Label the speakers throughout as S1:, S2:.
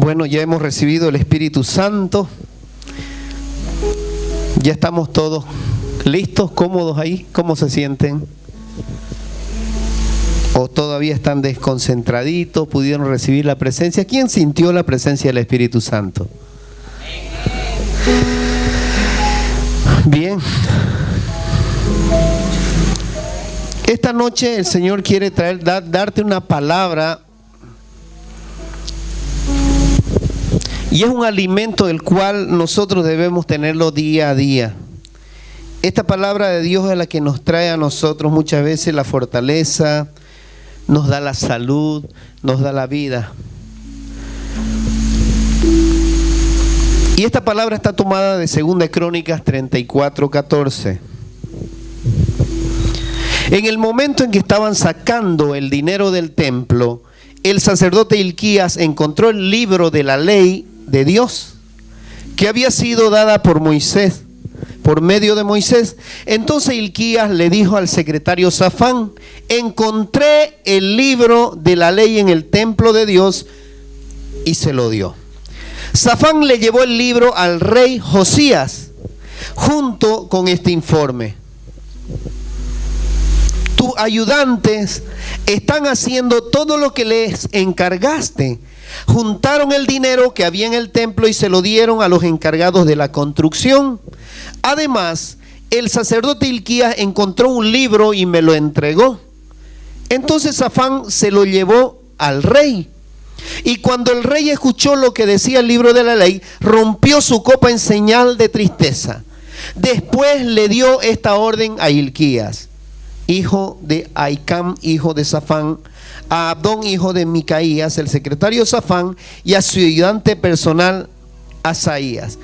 S1: Bueno, ya hemos recibido el Espíritu Santo. Ya estamos todos listos, cómodos ahí. ¿Cómo se sienten? ¿O todavía están desconcentraditos? ¿Pudieron recibir la presencia? ¿Quién sintió la presencia del Espíritu Santo? Bien. Esta noche el Señor quiere darte una palabra. Y es un alimento del cual nosotros debemos tenerlo día a día. Esta palabra de Dios es la que nos trae a nosotros muchas veces la fortaleza, nos da la salud, nos da la vida. Y esta palabra está tomada de 2 Crónicas 34:14. En el momento en que estaban sacando el dinero del templo, el sacerdote Hilquías encontró el libro de la ley de Dios que había sido dada por Moisés, por medio de Moisés. Entonces Hilquías le dijo al secretario Safán: encontré el libro de la ley en el templo de Dios, y se lo dio. Safán le llevó el libro al rey Josías junto con este informe: tus ayudantes están haciendo todo lo que les encargaste. Juntaron el dinero que había en el templo y se lo dieron a los encargados de la construcción. Además, el sacerdote Hilquías encontró un libro y me lo entregó. Entonces Safán se lo llevó al rey. Y cuando el rey escuchó lo que decía el libro de la ley, rompió su copa en señal de tristeza. Después le dio esta orden a Hilquías, hijo de Ahicam, hijo de Safán, a Abdón, hijo de Micaías, el secretario Safán, y a su ayudante personal, Asaías.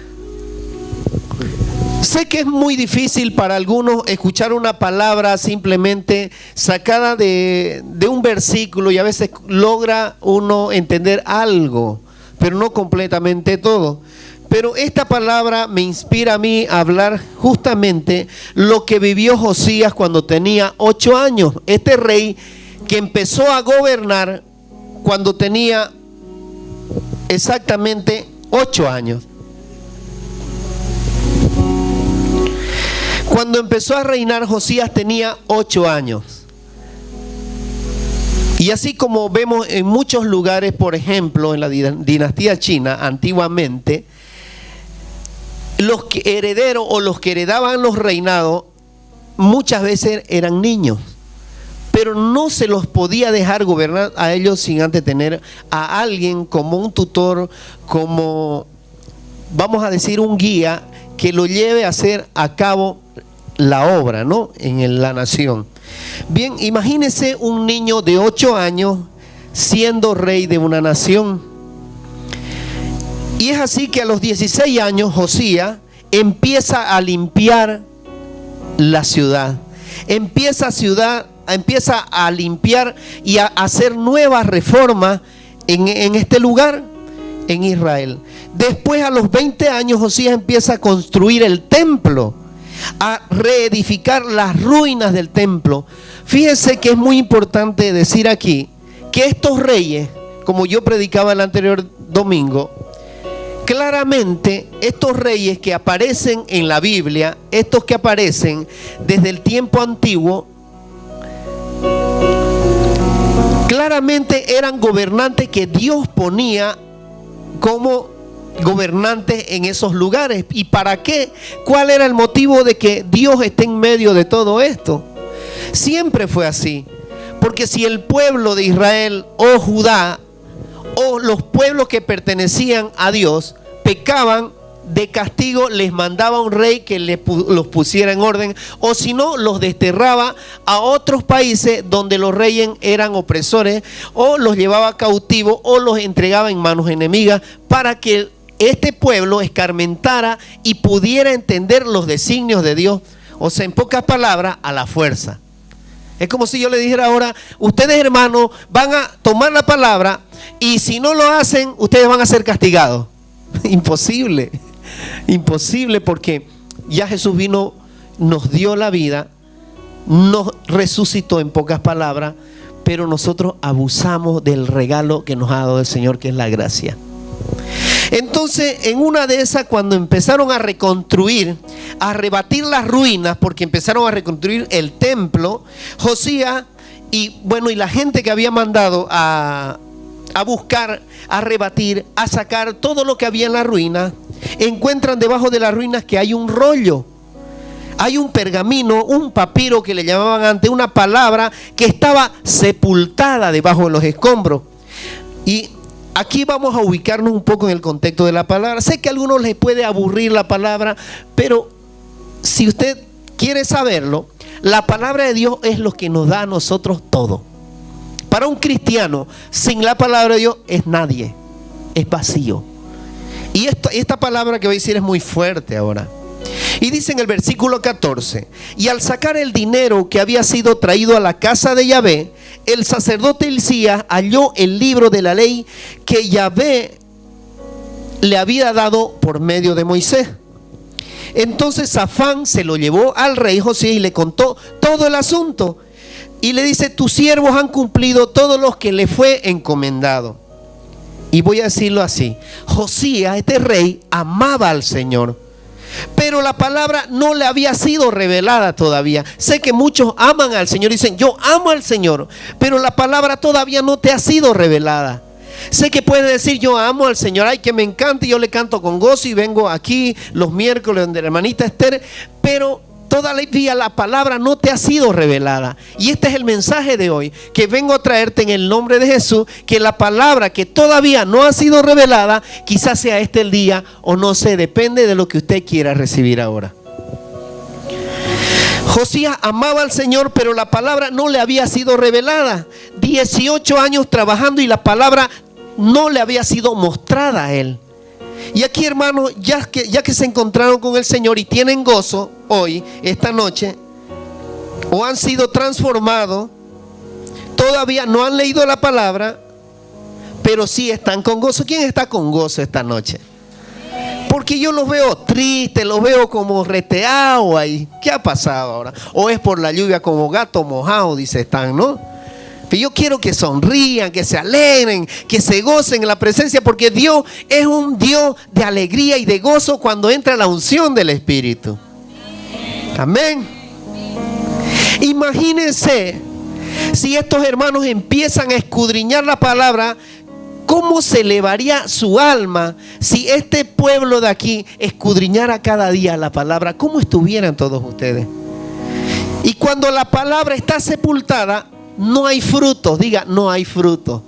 S1: Sé que es muy difícil para algunos escuchar una palabra simplemente sacada de un versículo, y a veces logra uno entender algo, pero no completamente todo. Pero esta palabra me inspira a mí a hablar justamente lo que vivió Josías cuando tenía 8 años. Este rey que empezó a gobernar cuando tenía exactamente 8 años. Cuando empezó a reinar Josías tenía 8 años. Y así como vemos en muchos lugares, por ejemplo, en la dinastía china, antiguamente, los herederos o los que heredaban los reinados muchas veces eran niños, pero no se los podía dejar gobernar a ellos sin antes tener a alguien como un tutor, como, vamos a decir, un guía que lo lleve a hacer a cabo la obra, ¿no?, en la nación. Bien, imagínese un niño de 8 años siendo rey de una nación. Y es así que a los 16 años Josías empieza a limpiar la ciudad. Empieza a limpiar y a hacer nuevas reformas en este lugar, en Israel. Después, a los 20 años, Josías empieza a construir el templo, a reedificar las ruinas del templo. Fíjense que es muy importante decir aquí que estos reyes, como yo predicaba el anterior domingo, claramente estos reyes que aparecen en la Biblia, estos que aparecen desde el tiempo antiguo, claramente eran gobernantes que Dios ponía como gobernantes en esos lugares. ¿Y para qué? ¿Cuál era el motivo de que Dios esté en medio de todo esto? Siempre fue así, porque si el pueblo de Israel o Judá o los pueblos que pertenecían a Dios pecaban, de castigo les mandaba un rey que los pusiera en orden, o si no, los desterraba a otros países donde los reyes eran opresores, o los llevaba cautivos, o los entregaba en manos enemigas, para que este pueblo escarmentara y pudiera entender los designios de Dios. O sea, en pocas palabras, a la fuerza. Es como si yo le dijera ahora: ustedes, hermanos, van a tomar la palabra, y si no lo hacen, ustedes van a ser castigados. Imposible. Imposible, porque ya Jesús vino, nos dio la vida, nos resucitó, en pocas palabras, pero nosotros abusamos del regalo que nos ha dado el Señor, que es la gracia. Entonces, en una de esas, cuando empezaron a reconstruir, a rebatir las ruinas, porque empezaron a reconstruir el templo, Josías y la gente que había mandado a buscar, a rebatir, a sacar todo lo que había en la ruina, encuentran debajo de las ruinas que hay un rollo. Hay un pergamino, un papiro que le llamaban antes, una palabra que estaba sepultada debajo de los escombros. Y aquí vamos a ubicarnos un poco en el contexto de la palabra. Sé que a algunos les puede aburrir la palabra, pero si usted quiere saberlo, la palabra de Dios es lo que nos da a nosotros todo. Para un cristiano, sin la palabra de Dios es nadie, es vacío. Y esta palabra que voy a decir es muy fuerte ahora. Y dice en el versículo 14: y al sacar el dinero que había sido traído a la casa de Yahvé, el sacerdote Hilcías halló el libro de la ley que Yahvé le había dado por medio de Moisés. Entonces Safán se lo llevó al rey Josías y le contó todo el asunto. Y le dice: tus siervos han cumplido todos los que le fue encomendado. Y voy a decirlo así: Josías, este rey, amaba al Señor, pero la palabra no le había sido revelada todavía. Sé que muchos aman al Señor y dicen: yo amo al Señor, pero la palabra todavía no te ha sido revelada. Sé que puedes decir: yo amo al Señor, ay, que me encanta, y yo le canto con gozo y vengo aquí los miércoles donde la hermanita Esther, pero todavía la palabra no te ha sido revelada. Y este es el mensaje de hoy, que vengo a traerte en el nombre de Jesús, que la palabra que todavía no ha sido revelada, quizás sea este el día, o no sé, depende de lo que usted quiera recibir ahora. Josías amaba al Señor, pero la palabra no le había sido revelada. 18 años trabajando y la palabra no le había sido mostrada a él. Y aquí, hermanos, ya que se encontraron con el Señor y tienen gozo hoy, esta noche, o han sido transformados, todavía no han leído la palabra, pero sí están con gozo. ¿Quién está con gozo esta noche? Porque yo los veo tristes, los veo como reteados ahí. ¿Qué ha pasado ahora? O es por la lluvia, como gato mojado, dice, están, ¿no? Pero yo quiero que sonrían, que se alegren, que se gocen en la presencia, porque Dios es un Dios de alegría y de gozo cuando entra la unción del Espíritu. Amén. Imagínense si estos hermanos empiezan a escudriñar la palabra, ¿cómo se elevaría su alma si este pueblo de aquí escudriñara cada día la palabra? ¿Cómo estuvieran todos ustedes? Y cuando la palabra está sepultada, no hay frutos. Diga: no hay fruto,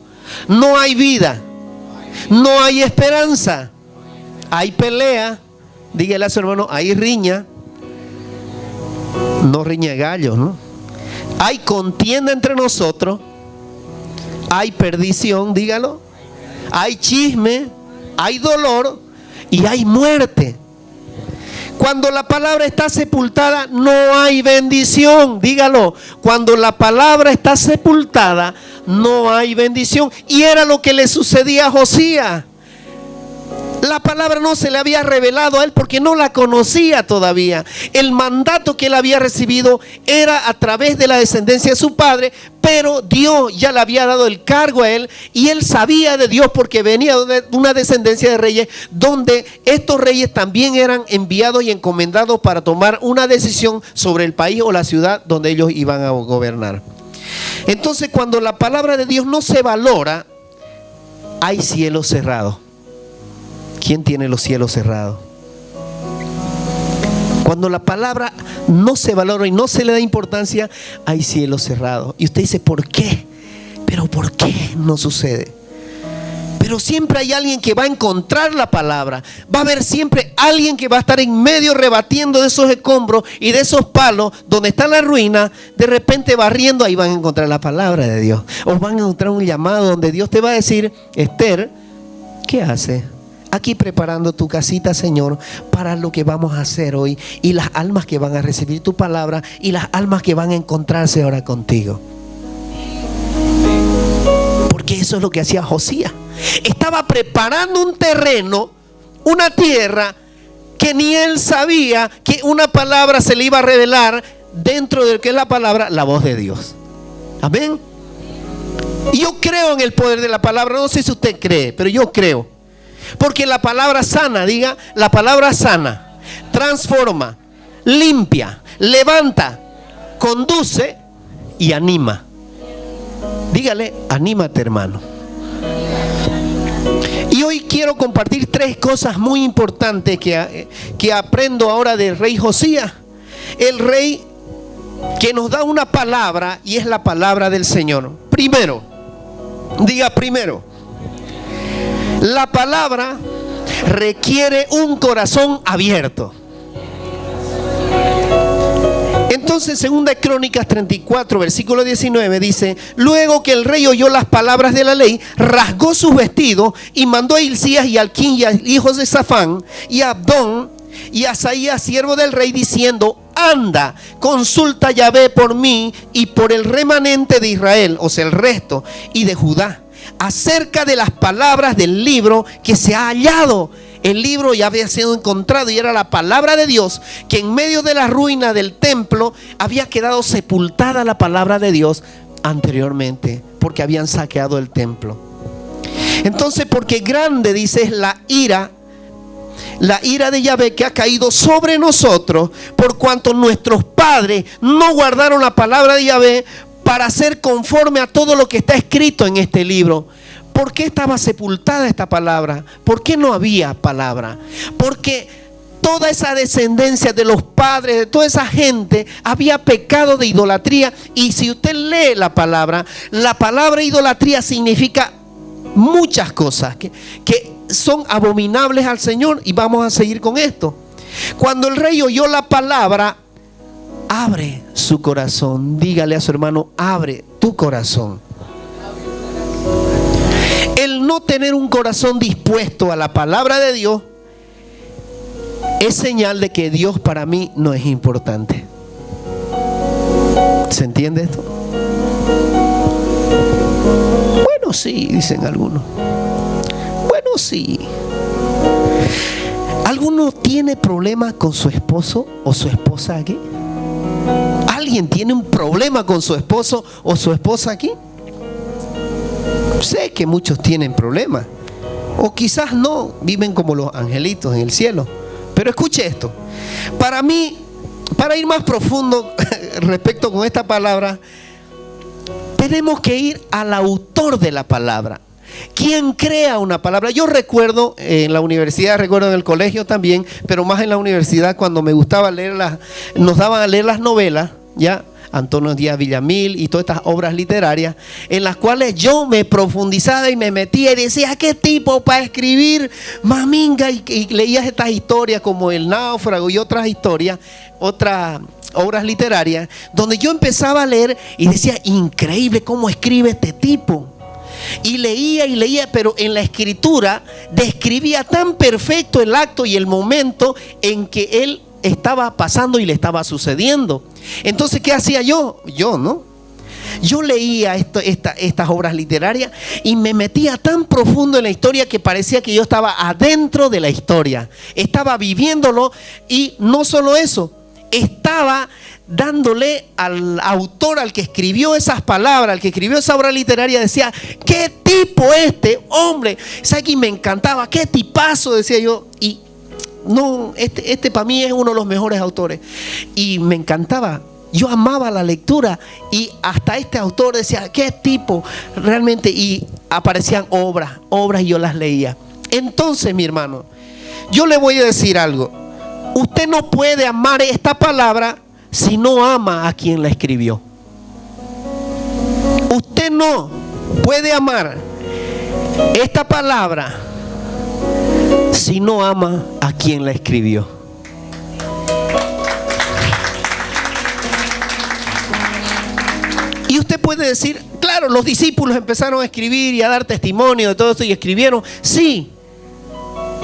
S1: no hay vida, no hay esperanza, hay pelea. Dígale a su hermano: hay riña. No riña de gallos, ¿no? Hay contienda entre nosotros, hay perdición, dígalo, hay chisme, hay dolor y hay muerte. Cuando la palabra está sepultada, no hay bendición. Dígalo: cuando la palabra está sepultada, no hay bendición. Y era lo que le sucedía a Josías. La palabra no se le había revelado a él porque no la conocía todavía. El mandato que él había recibido era a través de la descendencia de su padre, pero Dios ya le había dado el cargo a él y él sabía de Dios porque venía de una descendencia de reyes, donde estos reyes también eran enviados y encomendados para tomar una decisión sobre el país o la ciudad donde ellos iban a gobernar. Entonces, cuando la palabra de Dios no se valora, hay cielos cerrados. ¿Quién tiene los cielos cerrados? Cuando la palabra no se valora y no se le da importancia, hay cielos cerrados. Y usted dice: ¿por qué? ¿Pero por qué no sucede? Pero siempre hay alguien que va a encontrar la palabra. Va a haber siempre alguien que va a estar en medio rebatiendo de esos escombros y de esos palos donde está la ruina. De repente barriendo, ahí van a encontrar la palabra de Dios. O van a encontrar un llamado donde Dios te va a decir: Esther, ¿qué haces? Aquí preparando tu casita, Señor, para lo que vamos a hacer hoy, y las almas que van a recibir tu palabra y las almas que van a encontrarse ahora contigo. Porque eso es lo que hacía Josías. Estaba preparando un terreno, una tierra, que ni él sabía que una palabra se le iba a revelar dentro de lo que es la palabra, la voz de Dios. Amén. Y yo creo en el poder de la palabra. No sé si usted cree, pero yo creo Porque la palabra sana, diga, la palabra sana, transforma, limpia, levanta, conduce y anima. Dígale, anímate, hermano. Y hoy quiero compartir 3 cosas muy importantes que aprendo ahora del rey Josías. El rey que nos da una palabra, y es la palabra del Señor. Primero, diga primero, la palabra requiere un corazón abierto. Entonces, segunda Crónicas 34, versículo 19 dice: luego que el rey oyó las palabras de la ley, rasgó sus vestidos y mandó a Hilcías y a Alquín y a hijos de Safán y a Abdón y a Asaías, siervo del rey, diciendo: anda, consulta a Yahvé por mí y por el remanente de Israel, o sea, el resto, y de Judá, acerca de las palabras del libro que se ha hallado. El libro ya había sido encontrado y era la palabra de Dios, que en medio de la ruina del templo había quedado sepultada la palabra de Dios anteriormente, porque habían saqueado el templo. Entonces, porque grande, dice, es la ira de Yahvé que ha caído sobre nosotros, por cuanto nuestros padres no guardaron la palabra de Yahvé para hacer conforme a todo lo que está escrito en este libro. ¿Por qué estaba sepultada esta palabra? ¿Por qué no había palabra? Porque toda esa descendencia de los padres, de toda esa gente, había pecado de idolatría. Y si usted lee la palabra idolatría significa muchas cosas que son abominables al Señor. Y vamos a seguir con esto. Cuando el rey oyó la palabra, abre su corazón. Dígale a su hermano: abre tu corazón. El no tener un corazón dispuesto a la palabra de Dios es señal de que Dios para mí no es importante. ¿Se entiende esto? Bueno, sí, dicen algunos. Bueno, sí. ¿Alguno tiene problemas con su esposo o su esposa aquí? ¿Alguien tiene un problema con su esposo o su esposa aquí? Sé que muchos tienen problemas, o quizás no, viven como los angelitos en el cielo. Pero escuche esto. Para mí, para ir más profundo respecto con esta palabra, tenemos que ir al autor de la palabra. ¿Quién crea una palabra? Yo recuerdo en la universidad, recuerdo en el colegio también, pero más en la universidad, cuando me gustaba leer nos daban a leer las novelas, ¿ya? Antonio Díaz Villamil y todas estas obras literarias, en las cuales yo me profundizaba y me metía y decía: ¿qué tipo para escribir maminga? Y leías estas historias como El Náufrago y otras historias, otras obras literarias, donde yo empezaba a leer y decía: increíble cómo escribe este tipo. Y leía, pero en la escritura describía tan perfecto el acto y el momento en que él estaba pasando y le estaba sucediendo. Entonces, ¿qué hacía yo? Yo leía estas obras literarias y me metía tan profundo en la historia que parecía que yo estaba adentro de la historia, estaba viviéndolo. Y no solo eso, estaba dándole al autor, al que escribió esas palabras, al que escribió esa obra literaria, decía: ¿qué tipo este hombre? ¿Sabes qué? Me encantaba, qué tipazo, decía yo. Y no, este para mí es uno de los mejores autores. Y me encantaba. Yo amaba la lectura. Y hasta este autor decía: ¿qué tipo? Realmente. Y aparecían obras y yo las leía. Entonces, mi hermano, yo le voy a decir algo. Usted no puede amar esta palabra si no ama a quien la escribió. Usted no puede amar esta palabra si no ama a quien la escribió. Y usted puede decir: claro, los discípulos empezaron a escribir y a dar testimonio de todo esto y escribieron. Sí,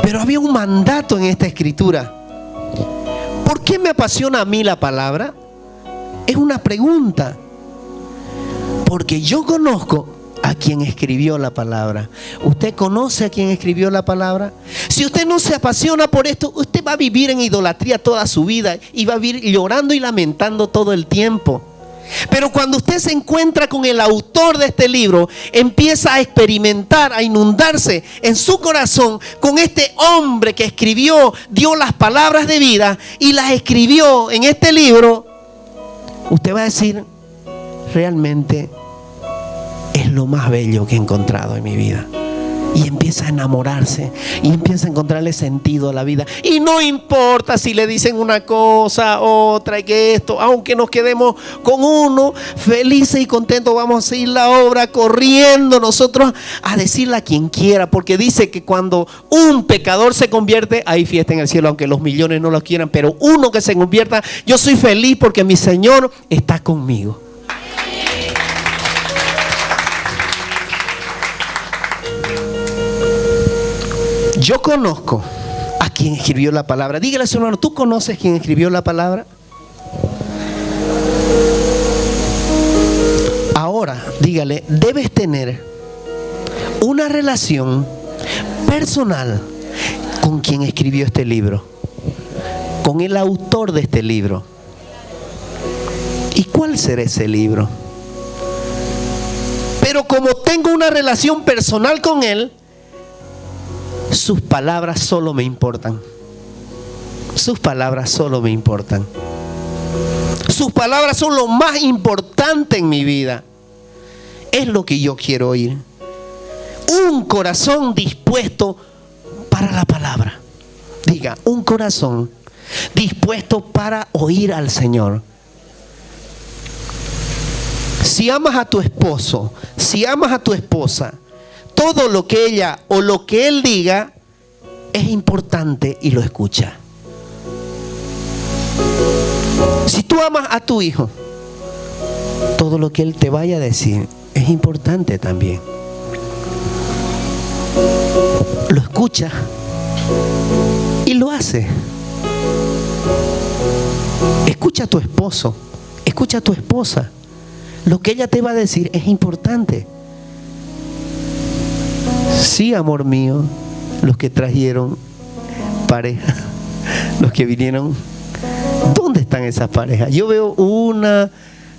S1: pero había un mandato en esta escritura. ¿Por qué me apasiona a mí la palabra? Es una pregunta. Porque yo conozco a quien escribió la palabra. ¿Usted conoce a quien escribió la palabra? Si usted no se apasiona por esto, usted va a vivir en idolatría toda su vida y va a vivir llorando y lamentando todo el tiempo. Pero cuando usted se encuentra con el autor de este libro, empieza a experimentar, a inundarse en su corazón con este hombre que escribió, dio las palabras de vida y las escribió en este libro. Usted va a decir, realmente es lo más bello que he encontrado en mi vida. Y empieza a enamorarse y empieza a encontrarle sentido a la vida. Y no importa si le dicen una cosa, otra y que esto, aunque nos quedemos con uno, felices y contentos, vamos a seguir la obra corriendo nosotros a decirle a quien quiera. Porque dice que cuando un pecador se convierte, hay fiesta en el cielo, aunque los millones no lo quieran. Pero uno que se convierta, yo soy feliz porque mi Señor está conmigo. Yo conozco a quien escribió la palabra. Dígale a su hermano, ¿tú conoces quién escribió la palabra? Ahora, dígale, debes tener una relación personal con quien escribió este libro, con el autor de este libro. ¿Y cuál será ese libro? Pero como tengo una relación personal con él, sus palabras solo me importan. Sus palabras solo me importan. Sus palabras son lo más importante en mi vida. Es lo que yo quiero oír. Un corazón dispuesto para la palabra. Diga, un corazón dispuesto para oír al Señor. Si amas a tu esposo, si amas a tu esposa, todo lo que ella o lo que él diga es importante y lo escucha. Si tú amas a tu hijo, todo lo que él te vaya a decir es importante también. Lo escucha y lo hace. Escucha a tu esposo, escucha a tu esposa. Lo que ella te va a decir es importante. Sí, amor mío, los que trajeron pareja, los que vinieron, ¿dónde están esas parejas? Yo veo una,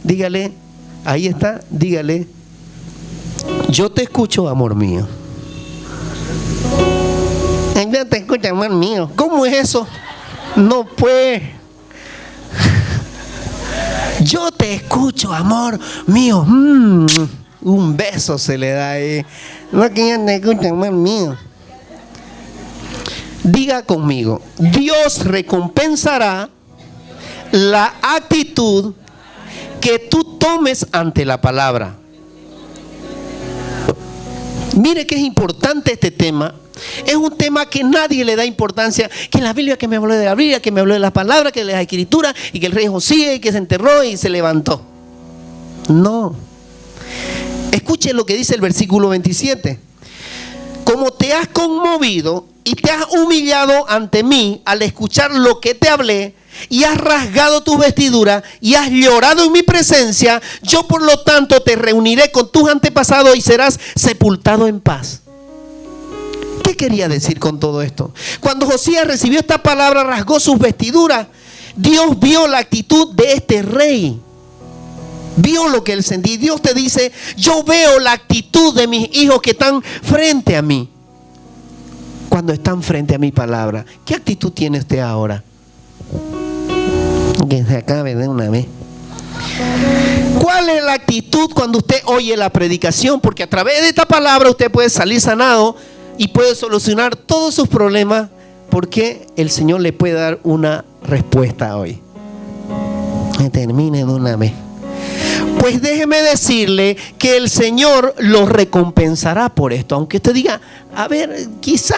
S1: dígale, ahí está, dígale, yo te escucho, amor mío. Yo te escucho, amor mío. ¿Cómo es eso? No, pues. Yo te escucho, amor mío. Un beso se le da ahí. No, que ya te escucho, amor mío. Diga conmigo, Dios recompensará la actitud que tú tomes ante la palabra. Mire que es importante este tema. Es un tema que nadie le da importancia. Que en la Biblia, que me habló de la Biblia, que me habló de las palabras, que de las escrituras, y que el rey Josías, y que se enterró y se levantó. No. Escuche lo que dice el versículo 27. Como te has conmovido y te has humillado ante mí al escuchar lo que te hablé, y has rasgado tus vestiduras y has llorado en mi presencia, yo por lo tanto te reuniré con tus antepasados y serás sepultado en paz. ¿Qué quería decir con todo esto? Cuando Josías recibió esta palabra, rasgó sus vestiduras. Dios vio la actitud de este rey. Vio lo que él sentía. Dios te dice, yo veo la actitud de mis hijos que están frente a mí. Cuando están frente a mi palabra, ¿qué actitud tiene usted ahora? Que se acabe de una vez. ¿Cuál es la actitud cuando usted oye la predicación? Porque a través de esta palabra usted puede salir sanado y puede solucionar todos sus problemas, porque el Señor le puede dar una respuesta hoy. Que termine de una vez. Pues déjeme decirle que el Señor lo recompensará por esto. Aunque usted diga, a ver, quizá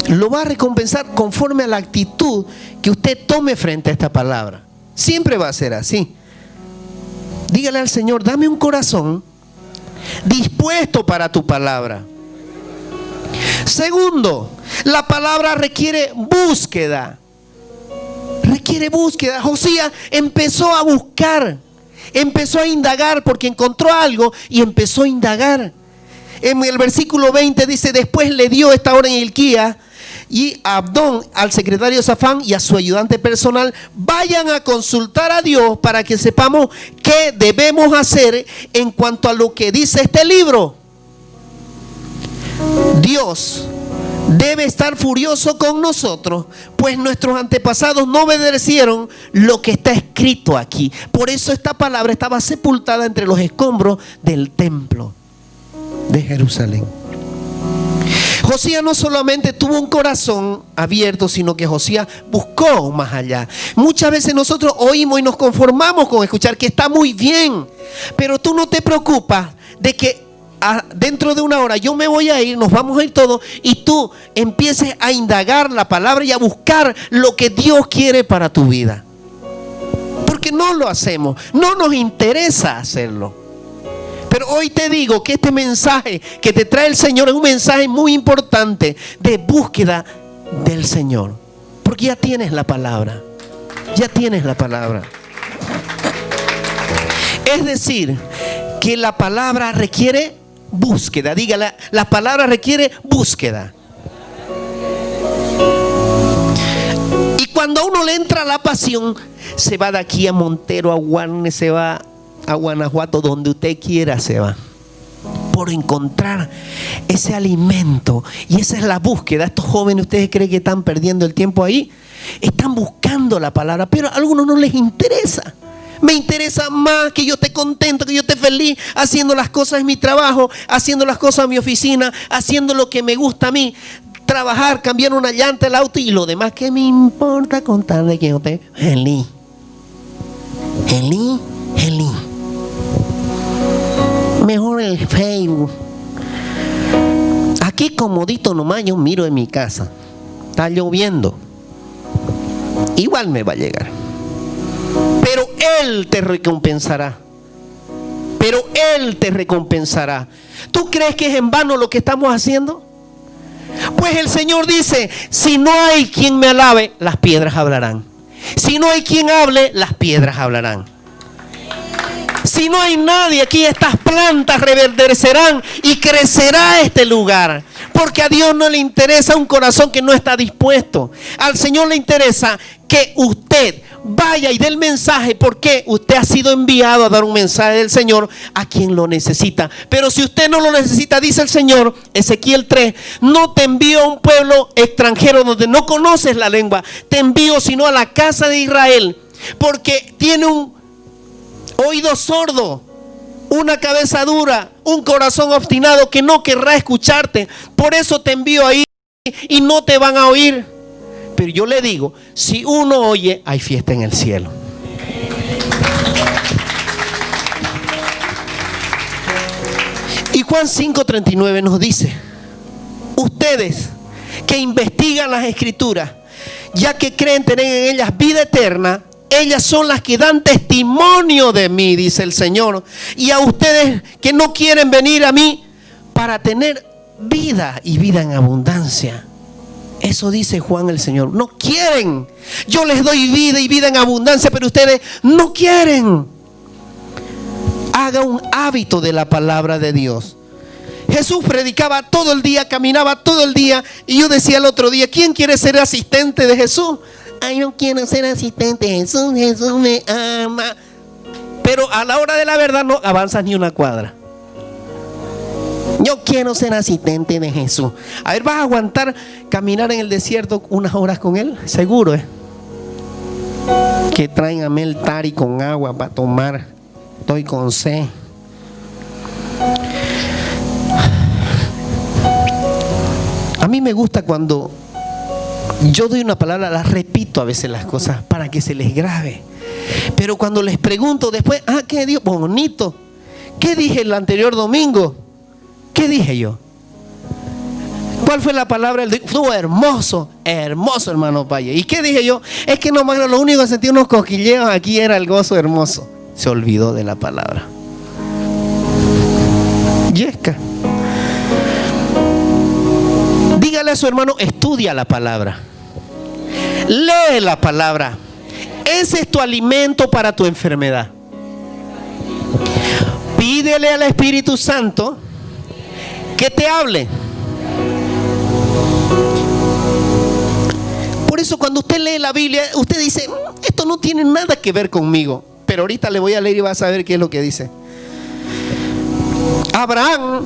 S1: lo va a recompensar conforme a la actitud que usted tome frente a esta palabra. Siempre va a ser así. Dígale al Señor, dame un corazón dispuesto para tu palabra. Segundo, la palabra requiere búsqueda. Requiere búsqueda. Josías empezó a buscar, empezó a indagar porque encontró algo y empezó a indagar. En el versículo 20 dice, después le dio esta orden a Hilquías, y a Abdón, al secretario Safán y a su ayudante personal, vayan a consultar a Dios para que sepamos qué debemos hacer en cuanto a lo que dice este libro. Dios debe estar furioso con nosotros, pues nuestros antepasados no obedecieron lo que está escrito aquí. Por eso esta palabra estaba sepultada entre los escombros del templo de Jerusalén. Josías no solamente tuvo un corazón abierto, sino que Josías buscó más allá. Muchas veces nosotros oímos y nos conformamos con escuchar que está muy bien, pero tú no te preocupas de que dentro de una hora yo me voy a ir, nos vamos a ir todos, y tú empieces a indagar la palabra y a buscar lo que Dios quiere para tu vida. Porque no lo hacemos, no nos interesa hacerlo. Pero hoy te digo que este mensaje que te trae el Señor es un mensaje muy importante de búsqueda del Señor. Porque ya tienes la palabra. Ya tienes la palabra. Es decir, que la palabra requiere búsqueda. Dígala, la palabra requiere búsqueda. Y cuando a uno le entra la pasión, se va de aquí a Montero, a Guarne, se va a Guanajuato, donde usted quiera se va, por encontrar ese alimento. Y esa es la búsqueda. Estos jóvenes, ¿ustedes creen que están perdiendo el tiempo ahí? Están buscando la palabra, pero a algunos no les interesa. Me interesa más que yo esté contento, que yo esté feliz haciendo las cosas en mi trabajo, haciendo las cosas en mi oficina, haciendo lo que me gusta a mí. Trabajar, cambiar una llanta del auto y lo demás, ¿qué me importa contar de que yo esté feliz? Feliz. Mejor el Facebook. Aquí comodito nomás yo miro en mi casa. Está lloviendo. Igual me va a llegar. Pero Él te recompensará. ¿Tú crees que es en vano lo que estamos haciendo? Pues el Señor dice, si no hay quien me alabe, las piedras hablarán. Si no hay quien hable, las piedras hablarán. Si no hay nadie aquí, estas plantas reverdecerán y crecerá este lugar. Porque a Dios no le interesa un corazón que no está dispuesto. Al Señor le interesa que usted vaya y dé el mensaje, porque usted ha sido enviado a dar un mensaje del Señor a quien lo necesita. Pero si usted no lo necesita, dice el Señor, Ezequiel 3, no te envío a un pueblo extranjero donde no conoces la lengua, te envío sino a la casa de Israel, porque tiene un oído sordo, una cabeza dura, un corazón obstinado que no querrá escucharte. Por eso te envío ahí y no te van a oír. Pero yo le digo, si uno oye, hay fiesta en el cielo. Y Juan 5:39 nos dice, ustedes que investigan las escrituras, ya que creen tener en ellas vida eterna, ellas son las que dan testimonio de mí, dice el Señor. Y a ustedes que no quieren venir a mí para tener vida y vida en abundancia. Eso dice Juan el Señor. No quieren. Yo les doy vida y vida en abundancia, pero ustedes no quieren. Haga un hábito de la palabra de Dios. Jesús predicaba todo el día, caminaba todo el día. Y yo decía el otro día, ¿quién quiere ser asistente de Jesús? Ay, yo quiero ser asistente de Jesús, Jesús me ama. Pero a la hora de la verdad no avanzas ni una cuadra. Yo quiero ser asistente de Jesús. A ver, ¿vas a aguantar caminar en el desierto unas horas con Él? Seguro, que tráigame el tari con agua para tomar. Estoy con sed. A mí me gusta cuando yo doy una palabra, la repito a veces las cosas para que se les grabe. Pero cuando les pregunto después, ¿qué Dios? Bonito. ¿Qué dije el anterior domingo? ¿Qué dije yo? ¿Cuál fue la palabra? Estuvo hermoso, hermoso, hermano Valle. ¿Y qué dije yo? Es que nomás lo único que sentí unos cosquilleos aquí era el gozo hermoso. Se olvidó de la palabra. Yesca. Dígale a su hermano, estudia la palabra. Lee la palabra. Ese es tu alimento para tu enfermedad. Pídele al Espíritu Santo que te hable. Por eso cuando usted lee la Biblia, usted dice, esto no tiene nada que ver conmigo. Pero ahorita le voy a leer y va a saber qué es lo que dice. Abraham,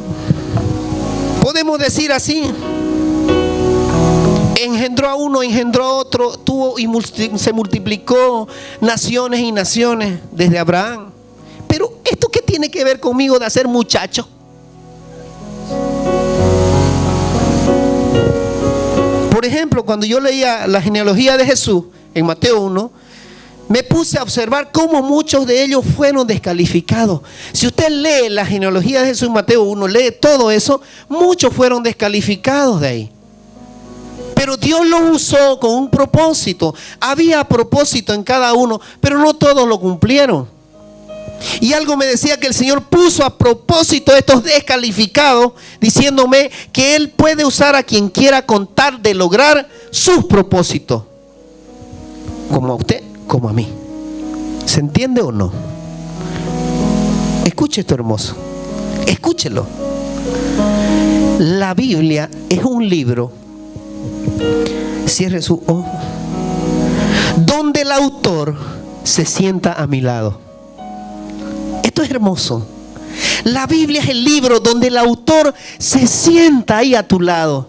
S1: podemos decir así, engendró a uno, engendró a otro, tuvo y se multiplicó naciones y naciones desde Abraham. Pero ¿esto qué tiene que ver conmigo de hacer muchacho? Por ejemplo, cuando yo leía la genealogía de Jesús en Mateo 1, me puse a observar cómo muchos de ellos fueron descalificados. Si usted lee la genealogía de Jesús en Mateo 1, lee todo eso, muchos fueron descalificados de ahí. Pero Dios lo usó con un propósito. Había propósito en cada uno, pero no todos lo cumplieron. Y algo me decía que el Señor puso a propósito a estos descalificados, diciéndome que Él puede usar a quien quiera con tal de lograr sus propósitos. Como a usted, como a mí. ¿Se entiende o no? Escuche esto hermoso. Escúchelo. La Biblia es un libro, cierre su ojo, donde el autor se sienta a mi lado. Esto es hermoso. La Biblia es el libro donde el autor se sienta ahí a tu lado.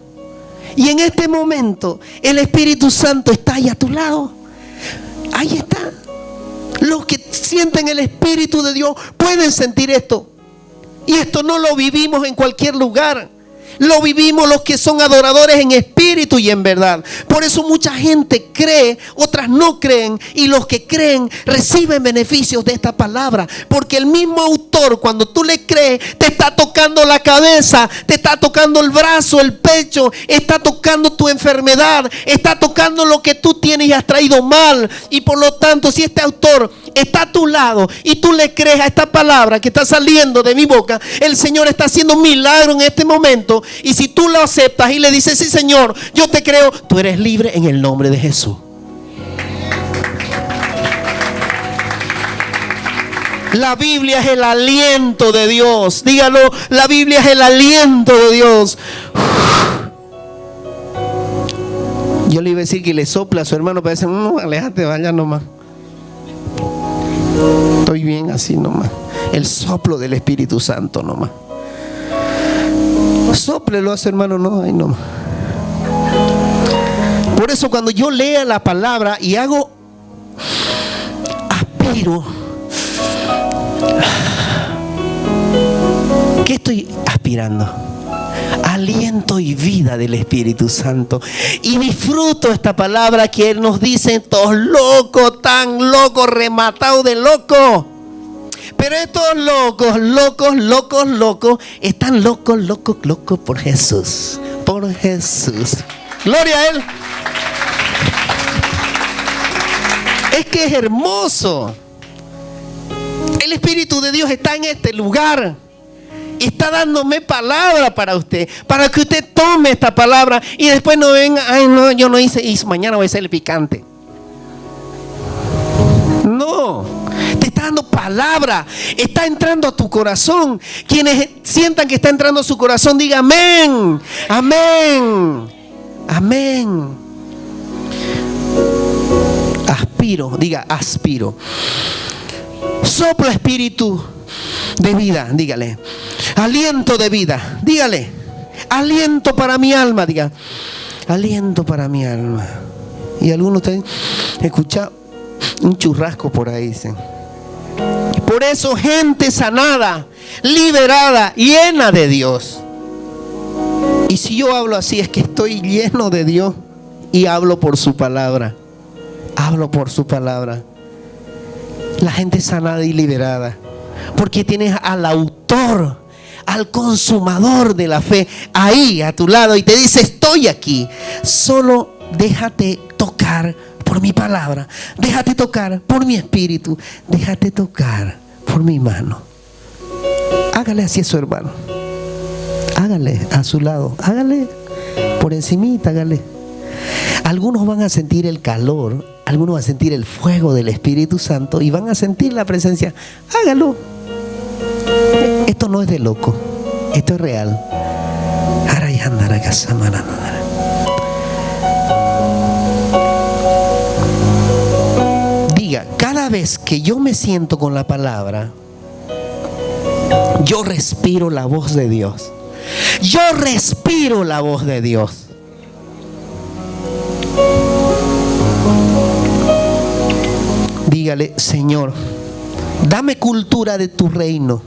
S1: Y en este momento el Espíritu Santo está ahí a tu lado. Ahí está. Los que sienten el Espíritu de Dios pueden sentir esto. Y esto no lo vivimos en cualquier lugar. Lo vivimos los que son adoradores en espíritu y en verdad. Por eso mucha gente cree, otras no creen. Y los que creen reciben beneficios de esta palabra. Porque el mismo autor, cuando tú le crees, te está tocando la cabeza, te está tocando el brazo, el pecho, está tocando tu enfermedad, está tocando lo que tú tienes y has traído mal. Y por lo tanto, si este autor está a tu lado y tú le crees a esta palabra que está saliendo de mi boca, el Señor está haciendo un milagro en este momento. Y si tú lo aceptas y le dices, sí Señor, yo te creo, tú eres libre en el nombre de Jesús. La Biblia es el aliento de Dios. Dígalo, la Biblia es el aliento de Dios. Yo le iba a decir que le sopla a su hermano para decir, no, aléjate, vaya nomás. Estoy bien así nomás. El soplo del Espíritu Santo nomás. Sóplelo a su hermano, no, ay nomás. Por eso cuando yo lea la palabra y aspiro. ¿Qué estoy aspirando? Aliento y vida del Espíritu Santo. Y disfruto esta palabra que Él nos dice, estos locos, tan locos, rematados de locos. Pero estos locos, están locos por Jesús. Por Jesús. Gloria a Él. Es que es hermoso. El Espíritu de Dios está en este lugar. Y está dándome palabra para usted. Para que usted tome esta palabra y después no venga, ay no, yo no hice, y mañana voy a hacer el picante. No, te está dando palabra, está entrando a tu corazón. Quienes sientan que está entrando a su corazón, diga amén, amén, amén. Aspiro, diga aspiro. Sopla espíritu de vida, dígale. Aliento de vida, dígale. Aliento para mi alma, diga. Aliento para mi alma. Y algunos ustedes escuchan un churrasco por ahí, dicen. Por eso gente sanada, liberada, llena de Dios. Y si yo hablo así es que estoy lleno de Dios y hablo por su palabra. Hablo por su palabra. La gente sanada y liberada. Porque tienes al autor, al consumador de la fe ahí a tu lado y te dice, estoy aquí. Solo déjate tocar por mi palabra, déjate tocar por mi espíritu, déjate tocar por mi mano. Hágale así a su hermano, hágale a su lado, hágale por encimita, hágale. Algunos van a sentir el calor, algunos van a sentir el fuego del Espíritu Santo y van a sentir la presencia. Hágalo. Esto no es de loco, esto es real. cada vez que yo me siento con la palabra, yo respiro la voz de Dios. Yo respiro la voz de Dios. Dígale: Señor, dame cultura de tu reino,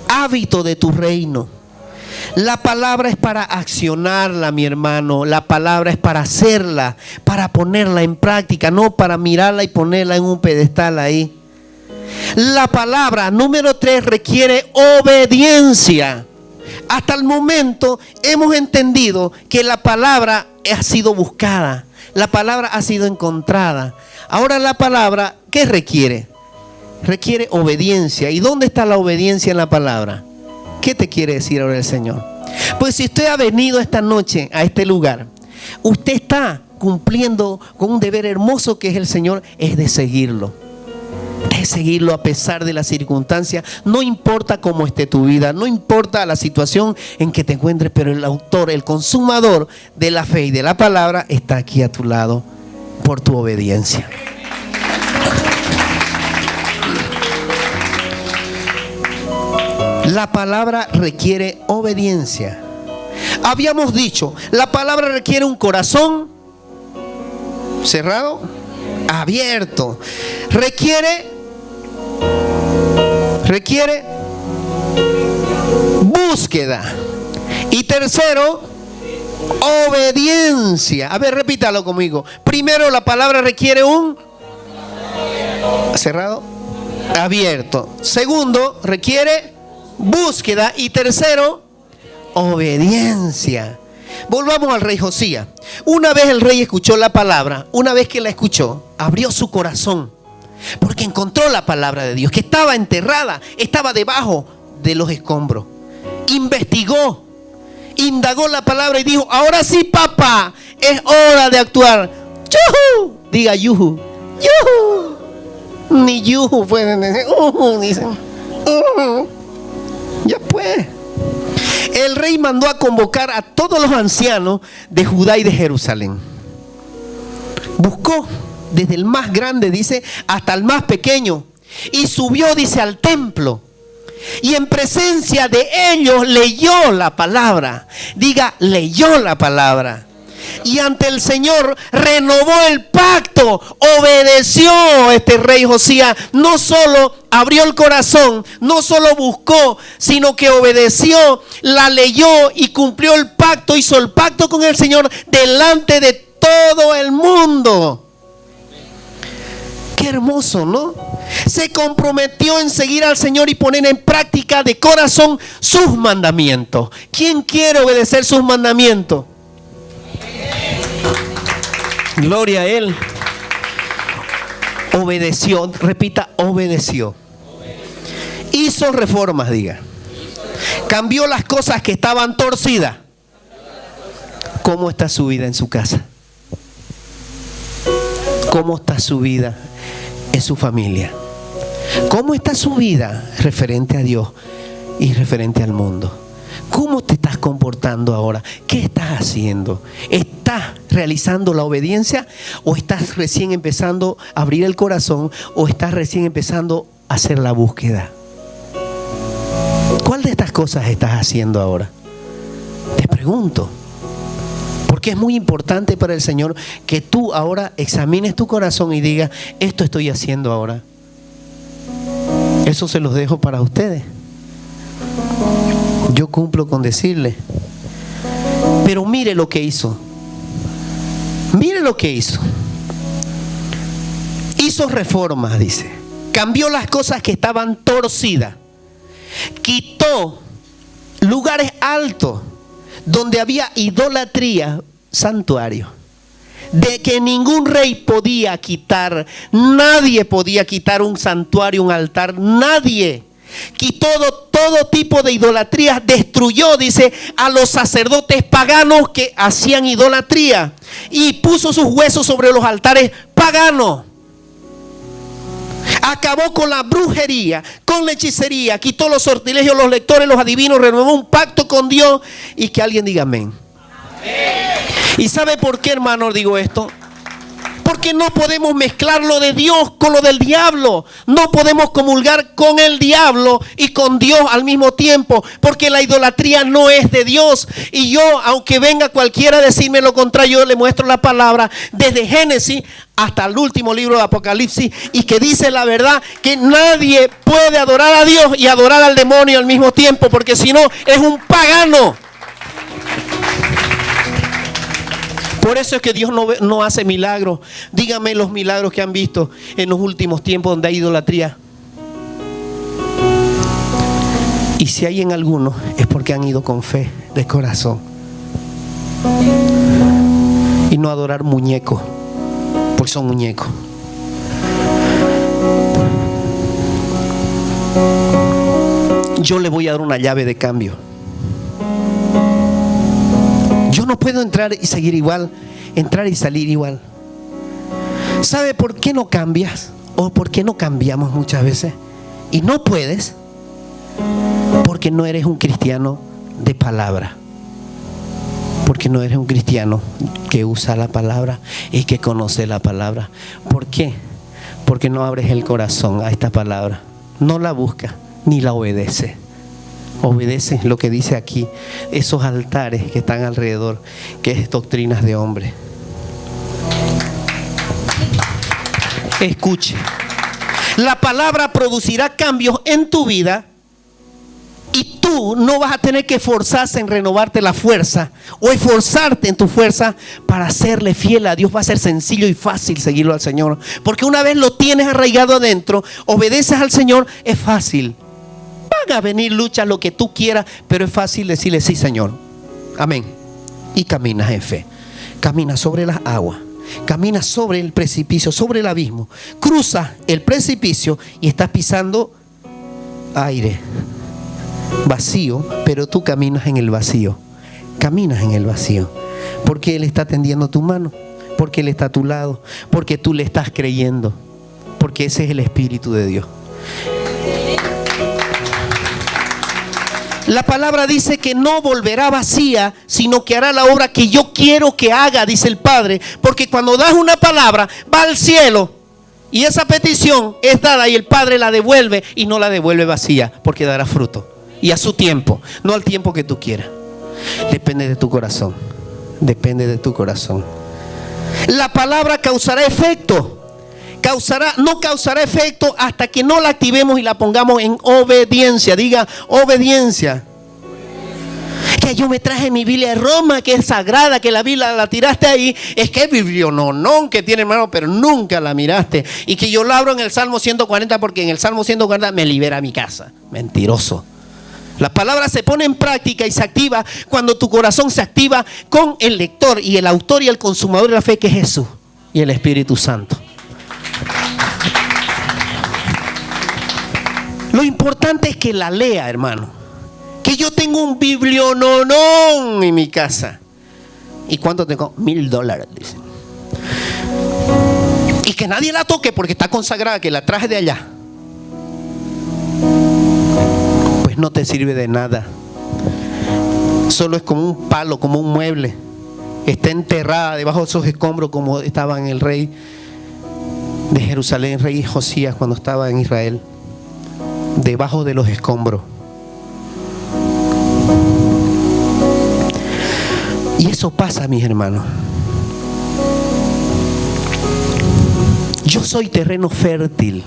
S1: hábito de tu reino. La palabra es para accionarla, mi hermano. La palabra es para hacerla, para ponerla en práctica, no para mirarla y ponerla en un pedestal ahí. La palabra, número 3, requiere obediencia. Hasta el momento hemos entendido que la palabra ha sido buscada, la palabra ha sido encontrada. Ahora la palabra, ¿qué requiere? Requiere obediencia. ¿Y dónde está la obediencia en la palabra? ¿Qué te quiere decir ahora el Señor? Pues si usted ha venido esta noche a este lugar, usted está cumpliendo con un deber hermoso que es el Señor, es de seguirlo. De seguirlo a pesar de las circunstancias. No importa cómo esté tu vida, no importa la situación en que te encuentres, pero el autor, el consumador de la fe y de la palabra está aquí a tu lado por tu obediencia. La palabra requiere obediencia. Habíamos dicho, la palabra requiere un corazón cerrado, abierto. Requiere búsqueda. Y tercero, obediencia. A ver, repítalo conmigo. Primero, la palabra requiere un cerrado, abierto. Segundo, requiere búsqueda. Y tercero, obediencia. Volvamos al rey Josías. Una vez el rey escuchó la palabra, una vez que la escuchó, abrió su corazón, porque encontró la palabra de Dios, que estaba enterrada, estaba debajo de los escombros. Investigó, indagó la palabra y dijo: ahora sí, papá, es hora de actuar. ¡Yuhu! Diga yuhu. ¡Yuhu! Ni yuhu pueden decir. Dicen. Ya pues. El rey mandó a convocar a todos los ancianos de Judá y de Jerusalén. Buscó desde el más grande, dice, hasta el más pequeño. Y subió, dice, al templo. Y en presencia de ellos leyó la palabra. Diga, leyó la palabra. Y ante el Señor renovó el pacto. Obedeció este rey Josías. No solo abrió el corazón, no solo buscó, sino que obedeció, la leyó y cumplió el pacto. Hizo el pacto con el Señor delante de todo el mundo. Qué hermoso, ¿no? Se comprometió en seguir al Señor y poner en práctica de corazón sus mandamientos. ¿Quién quiere obedecer sus mandamientos? Gloria a Él. Obedeció, repita, obedeció. Hizo reformas, diga. Cambió las cosas que estaban torcidas. ¿Cómo está su vida en su casa? ¿Cómo está su vida en su familia? ¿Cómo está su vida referente a Dios y referente al mundo? ¿Cómo te estás comportando ahora? ¿Qué estás haciendo? ¿Estás realizando la obediencia o estás recién empezando a abrir el corazón o estás recién empezando a hacer la búsqueda? ¿Cuál de estas cosas estás haciendo ahora? Te pregunto. Porque es muy importante para el Señor que tú ahora examines tu corazón y digas: esto estoy haciendo ahora. Eso se los dejo para ustedes. Yo cumplo con decirle. Pero mire lo que hizo. Mire lo que hizo. Hizo reformas, dice. Cambió las cosas que estaban torcidas. Quitó lugares altos donde había idolatría, santuario, de que ningún rey podía quitar. Nadie podía quitar un santuario, un altar, nadie. Quitó todo tipo de idolatría. Destruyó, dice, a los sacerdotes paganos que hacían idolatría y puso sus huesos sobre los altares paganos. Acabó con la brujería, con la hechicería, quitó los sortilegios, los lectores, los adivinos, renovó un pacto con Dios. Y que alguien diga amén. ¿Y sabe por qué, hermano, digo esto? Porque no podemos mezclar lo de Dios con lo del diablo. No podemos comulgar con el diablo y con Dios al mismo tiempo. Porque la idolatría no es de Dios. Y yo, aunque venga cualquiera a decirme lo contrario, yo le muestro la palabra desde Génesis hasta el último libro de Apocalipsis. Y que dice la verdad que nadie puede adorar a Dios y adorar al demonio al mismo tiempo. Porque si no, es un pagano. Por eso es que Dios no hace milagros. Dígame los milagros que han visto en los últimos tiempos donde hay idolatría. Y si hay en algunos, es porque han ido con fe de corazón. Y no adorar muñecos, porque son muñecos. Yo le voy a dar una llave de cambio. Yo no puedo entrar y seguir igual, entrar y salir igual. ¿Sabe por qué no cambias? ¿O por qué no cambiamos muchas veces? Y no puedes, porque no eres un cristiano de palabra. Porque no eres un cristiano que usa la palabra y que conoce la palabra. ¿Por qué? Porque no abres el corazón a esta palabra. No la buscas ni la obedeces. Obedece lo que dice aquí, esos altares que están alrededor, que es doctrinas de hombre. Escuche, la palabra producirá cambios en tu vida y tú no vas a tener que esforzarse en renovarte la fuerza o esforzarte en tu fuerza para serle fiel a Dios. Va a ser sencillo y fácil seguirlo al Señor, porque una vez lo tienes arraigado adentro, obedeces al Señor, es fácil. Van a venir luchas, lo que tú quieras, pero es fácil decirle sí, Señor, amén. Y caminas en fe, caminas sobre las aguas, caminas sobre el precipicio, sobre el abismo, cruzas el precipicio y estás pisando aire vacío, pero tú caminas en el vacío, caminas en el vacío, porque Él está tendiendo tu mano, porque Él está a tu lado, porque tú le estás creyendo, porque ese es el Espíritu de Dios. La palabra dice que no volverá vacía, sino que hará la obra que yo quiero que haga, dice el Padre. Porque cuando das una palabra, va al cielo y esa petición es dada y el Padre la devuelve y no la devuelve vacía, porque dará fruto. Y a su tiempo, no al tiempo que tú quieras. Depende de tu corazón, depende de tu corazón. La palabra causará efecto. No causará efecto hasta que no la activemos y la pongamos en obediencia. Diga obediencia. Que yo me traje mi Biblia de Roma, que es sagrada, que la Biblia la tiraste ahí. Es que es bibliononón que tiene, hermano, pero nunca la miraste. Y que yo la abro en el Salmo 140 porque en el Salmo 140 me libera mi casa. Mentiroso. La palabra se pone en práctica y se activa cuando tu corazón se activa con el lector y el autor y el consumador de la fe, que es Jesús y el Espíritu Santo. Lo importante es que la lea, hermano. Que yo tengo un bibliononón en mi casa. ¿Y cuánto tengo? $1,000, dicen. Y que nadie la toque porque está consagrada, que la traje de allá. Pues no te sirve de nada. Solo es como un palo, como un mueble. Está enterrada debajo de esos escombros, como estaba en el rey de Jerusalén, rey Josías, cuando estaba en Israel, debajo de los escombros. Y eso pasa, mis hermanos. Yo soy terreno fértil.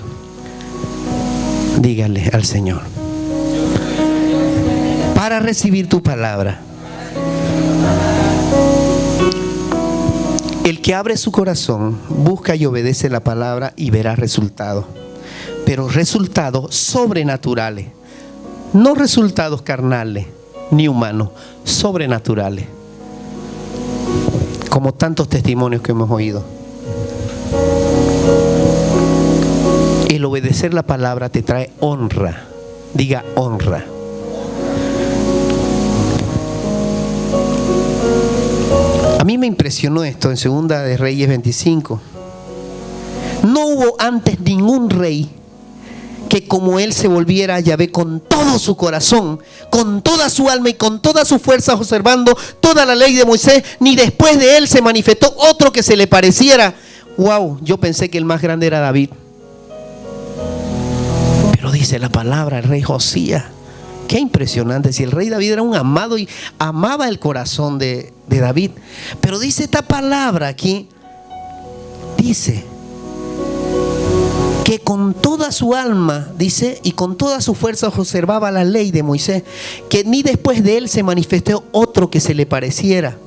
S1: Dígale al Señor, para recibir tu palabra. El que abre su corazón, busca y obedece la palabra y verá resultados. Pero resultados sobrenaturales. No resultados carnales ni humanos, sobrenaturales. Como tantos testimonios que hemos oído. El obedecer la palabra te trae honra. Diga honra. A mí me impresionó esto en Segunda de Reyes 25. No hubo antes ningún rey que como él se volviera a Yahvé con todo su corazón, con toda su alma y con toda su fuerza, observando toda la ley de Moisés, ni después de él se manifestó otro que se le pareciera. wow, yo pensé que el más grande era David. Pero dice la palabra, el rey Josías. Qué impresionante, si el rey David era un amado y amaba el corazón de David. Pero dice esta palabra aquí, dice que con toda su alma, dice, y con toda su fuerza observaba la ley de Moisés, que ni después de él se manifestó otro que se le pareciera.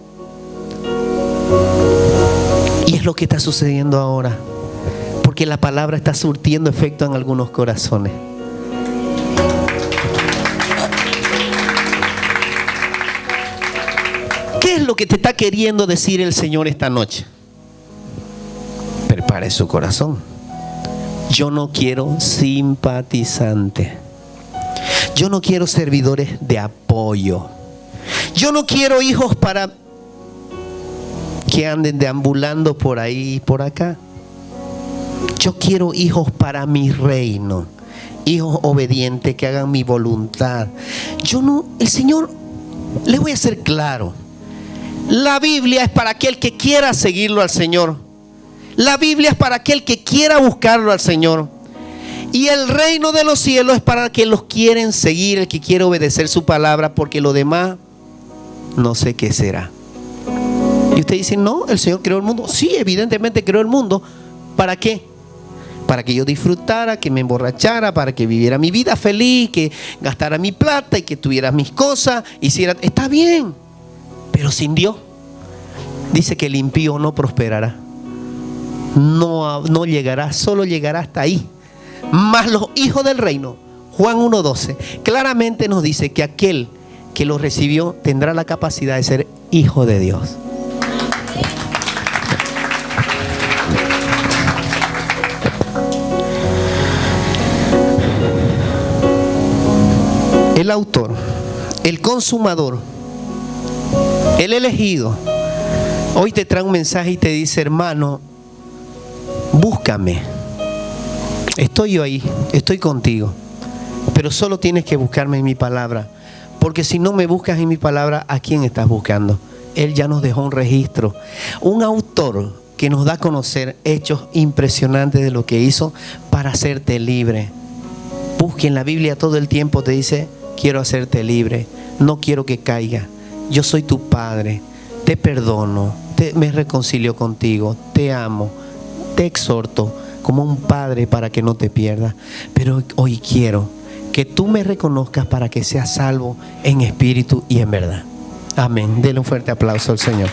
S1: Y es lo que está sucediendo ahora, porque la palabra está surtiendo efecto en algunos corazones. ¿Qué es lo que te está queriendo decir el Señor esta noche? Prepare su corazón. Yo no quiero simpatizantes. Yo no quiero servidores de apoyo. Yo no quiero hijos para que anden deambulando por ahí y por acá. Yo quiero hijos para mi reino. Hijos obedientes que hagan mi voluntad. El Señor, les voy a ser claro. La Biblia es para aquel que quiera seguirlo al Señor. La Biblia es para aquel que quiera buscarlo al Señor. Y el reino de los cielos es para que los quieren seguir, el que quiere obedecer su palabra, porque lo demás no sé qué será. Y usted dice, no, el Señor creó el mundo. Sí, evidentemente creó el mundo. ¿Para qué? Para que yo disfrutara, que me emborrachara, para que viviera mi vida feliz, que gastara mi plata y que tuviera mis cosas, hiciera. Está bien. Pero sin Dios, dice que el impío no prosperará. No llegará, solo llegará hasta ahí. Mas los hijos del reino, Juan 1:12, claramente nos dice que aquel que lo recibió tendrá la capacidad de ser hijo de Dios. El autor, el consumador, el elegido, hoy te trae un mensaje y te dice, hermano, búscame. Estoy yo ahí, estoy contigo, pero solo tienes que buscarme en mi palabra, porque si no me buscas en mi palabra, ¿a quién estás buscando? Él ya nos dejó un registro, un autor que nos da a conocer hechos impresionantes de lo que hizo para hacerte libre. Busque en la Biblia todo el tiempo, te dice, quiero hacerte libre, no quiero que caigas. Yo soy tu padre, te perdono, me reconcilio contigo, te amo, te exhorto como un padre para que no te pierdas. Pero hoy quiero que tú me reconozcas para que seas salvo en espíritu y en verdad. Amén. Denle un fuerte aplauso al Señor.